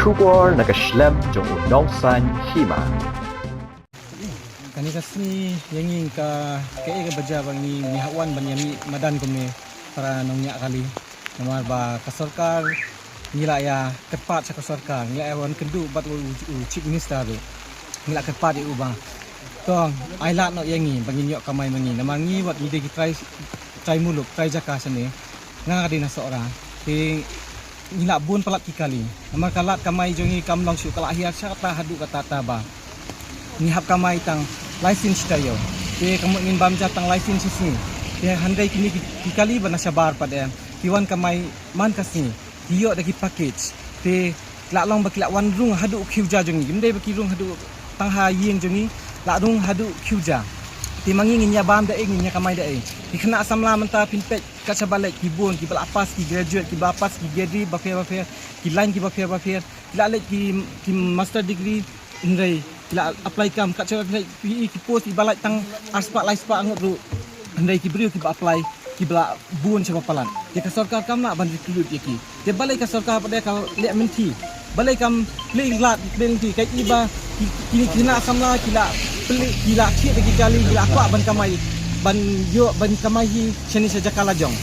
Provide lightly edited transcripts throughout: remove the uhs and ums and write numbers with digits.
出国那个 Schlemm 中农山 Hima。 Kani kasni yang ka ke baja bangi ni hawan ban yami madan kome para nongnya kali namar ba ka sarkar nila ya kepat sa sarkar nila awan kendu bat chief minister do nila kepat u ba tong ailat no yangi bangi nyok kamai mangi namangi wat ni de try muluk try jaka sene nga di na sora ti nila bun palat kali namar kalat kamai jongi kamlong su kala hiar sakta hadu kata taba ni hap kamai tang license tayo te kamu ingin bamja tang license ni te handai kini kali bana sabar pada kiwan kamai man kasni hiyo dagi package te laklong bakila wan rung hadu khiuja jongi gimdai baki rung hadu tang ha yeng jongi la rung hadu khiuja te mangi nginya bam da nginya kamai da ti kena samla menta pinpek ka sabalek kibun ki balapas ki graduate ki bapas ki degree bafir ki line ki bafir la lek ki master degree indai kila apply kam kat cara PE ki post ibalat tang aspak laispak angut ru andai ki beriu ki apply ki bala buon siapa palan dia ka sarkar kam nak bandit kulut ki dia balai ka sarkar pada ka lek menti balai kam play lat menti kai iba kini kena samla kila play kila ki lagi kali kila aku ban kamai ban yo ban kamai hi seni saja kalajong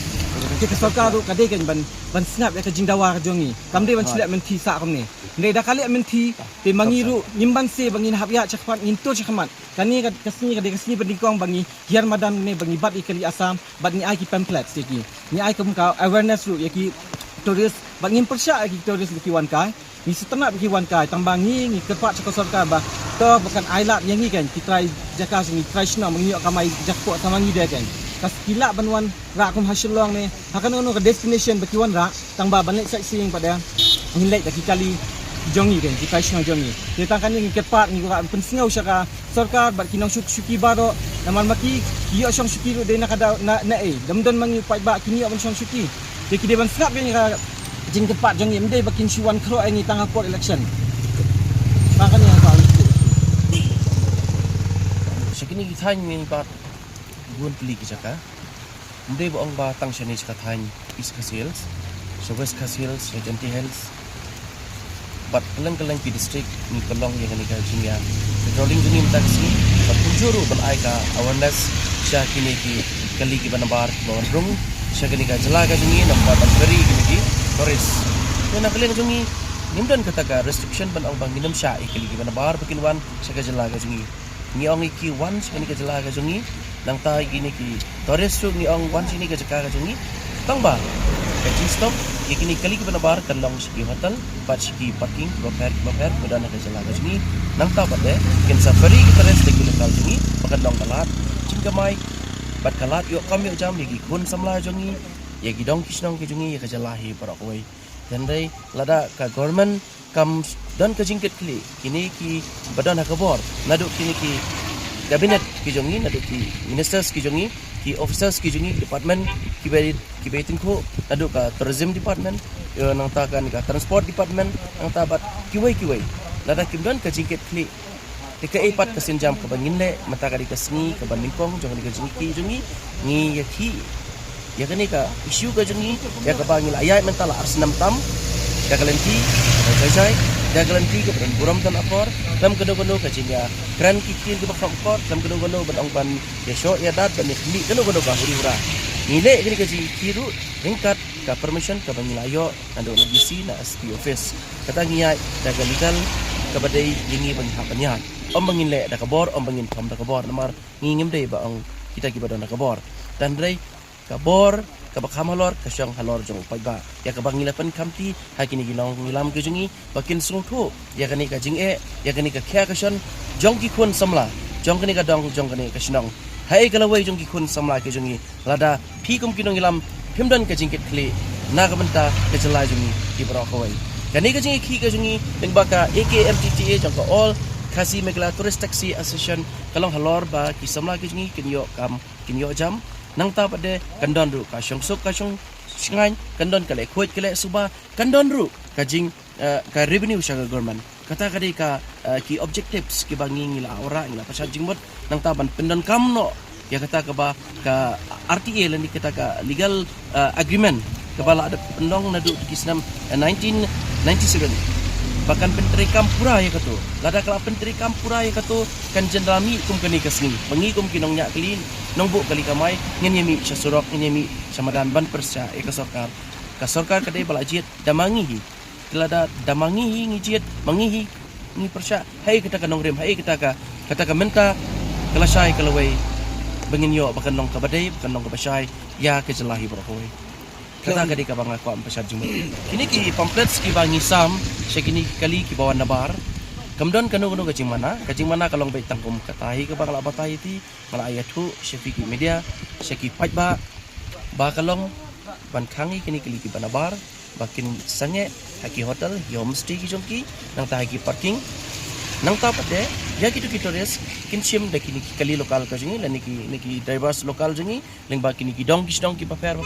dia ka sarkar ru kadai kan ban snap ya ka jingdawa ka jongi kam dia ban silap menti sak kam ni ndai dah kali menti te mangiru nyimban se bangin habya cakpan into cakmat kani kasni berdingkong bangi hiar madan ne bangi bat ikali asam bat ni ai ki pamphlet seki ni ai kum ka awareness ru yaki tourist bangin persya ki tourist ki wan kai ni setenap ki wan kai tang bangi ni kepat cakosor ka ba to bukan ailat yang ni kan ki try jaka sini try shna mangi kamai jakpo samangi dia kan kas kila banwan ra kum hasilong ne hakan ono ka destination baki wan ra tang ba banlek sightseeing pada ngilek taki kali jongi kan kita isna jongi kita kan yang kepat ni gua pensingau syaka sarkar bat kinong syuki baro naman maki iyo syong syuki ru de nakada na damdon mangi pai ba kini on syong syuki de ki deban snap ni ka jing kepat jongi mde bakin syuan kro ni tangah court election makan yang kau sekini kita ni bat buon pili ki jaka mde bo ong ba tang shani ka than east hills so west hills Genti Hills but kelang pi district ni kelong yang ni ka jingya patrolling jini taxi but pujuru ban ai ka awareness sha kini ki kali ki banabar bawan rung sha kini ka jala ka jingi nam ka bari ki tourist na kelang jingi nimdan kata ka restriction ban ang bang minum sha ikali ki banabar bikin wan sha ka jala ka jingi ni ong iki wan sha kini ka jala ka jingi nang ta kini ki tourist ni ong wan sini ka jaka ka jingi tang ba ka stop kini kali ke benar kan long segi hotel pat segi parking bafar mudah nak jalan ke sini nang ta pada ken safari kita rest di lokal sini pakai long kalat cingkamai pat kalat yo kami jam lagi kun samla jongi ya gidong kisnong ke jongi ya ke jalahi para koi dan dai lada ka government kam dan ke jingket kli kini ki badan hakabor naduk kini ki kabinet ki jongi naduk ki ministers ki jongi ki officers ki jongi department ki baitin ko naduk ka tourism department nang ta kan ka transport department nang ta bat kiwai lada kimdan ka jingket kli tika epat ka sinjam ka bangin le mata ka di ka sngi ka bandingkong jong di ka jingki jongi ni yakhi ya kani ka issue ka jongi ya ka bangil ayat mental arsenam tam ya kalenti jai ya kalenti ka buram tan apor tam kedo-kedo ka jinga kran kikil ka bakam apor tam kedo-kedo ban ong ban ya sho ya dat ban ni kedo-kedo ka huri-hura nilai kini ka jiru ringkat ka permission ka bangilayo ando na BC na SP office kata ngiyai daga legal ka badai yingi bang hapanya om bangin le da kabor om bangin pam da kabor namar ngingim dei ba ang kita ki badon da kabor dan dei kabor ka bakam halor ka syang halor jong pai ba ya ka bangilapan kamti hakini ginong ngilam ke jungi bakin sungtho ya kani ka jinge ya kani ka kya ka syon jong ki khun samla jong kani ka dong jong kani ka shnong hai kalawai jong ki khun samla ke jungi lada phi kum kinong ngilam phimdan ka jingket kli na ka banta ka jala jungi ki bro kawai kani ka jingi ki ka jungi beng baka AKMTTA jong ka all kasi megla tourist taxi association kalong halor ba ki samla ke jungi kinyo jam nang ta pade kandon ru ka syong sok ka syong singan kandon kale khoi kale suba kandon ru ka jing ka revenue sya government kata kadi ka ki objectives ki bangi ngila ora ngila pasal jingbot nang taban pendon kamno ya kata ka ba ka RTA lani kata ka legal agreement kabala ada pendong nadu ki senam 1997 bahkan penteri kampura ya katu lada kala penteri kampura ya katu kan jenderal mi kum kani kasni bangi kum kinong nya kali nong bu kali kamai ngeni mi sasurok ngeni mi samadan ban persya e ka sarkar kadai balajit damangi lada damangi ngijit mangi ni persya hai kita ka nong rem hai kita ka menta kelasai kalawai bangin yo bahkan nong kabadai bahkan nong kabasai ya kejelahi berkoi kata kadi ka bang ako ang pasad jumut kini ki pamphlets ki bangi sam siya kini kali ki bawan nabar kamdon kanu kajing mana kalong baik tangkum katahi ka bang labatay ti mala ayat hu siya ki media siya ki fight ba kalong ban kangi kini kali ki banabar bakin sange haki hotel yo mesti ki jongki nang tahi ki parking nang tapat de ya kitu res kinsim de kini kali lokal ka jingi lani ki drivers lokal jingi leng ba kini ki dong ki paper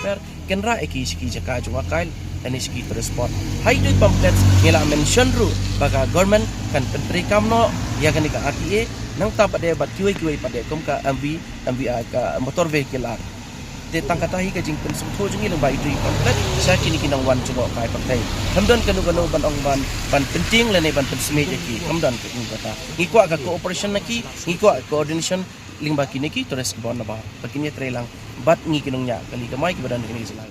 kenra eki ski jaka jwa kail lani ski transport hai doi pamphlets ngela mention ru baga government kan pentri kamno ya kan ka RTA nang tapat de bat kiwi pade kom ka MV ka motor vehicle ar de tangkatahi ka jing pensum tho jingi leng ba itu pamphlet sa kini kinang wan jwa kai pakai kamdon kanu ban ong ban penting lani ban pensme ki kamdon ka kata ngikwa ka cooperation naki ngikwa coordination ling ba kini ki tores bon na ba pakini trelang bat ngi kinong nya kali kamai ki badan kini sila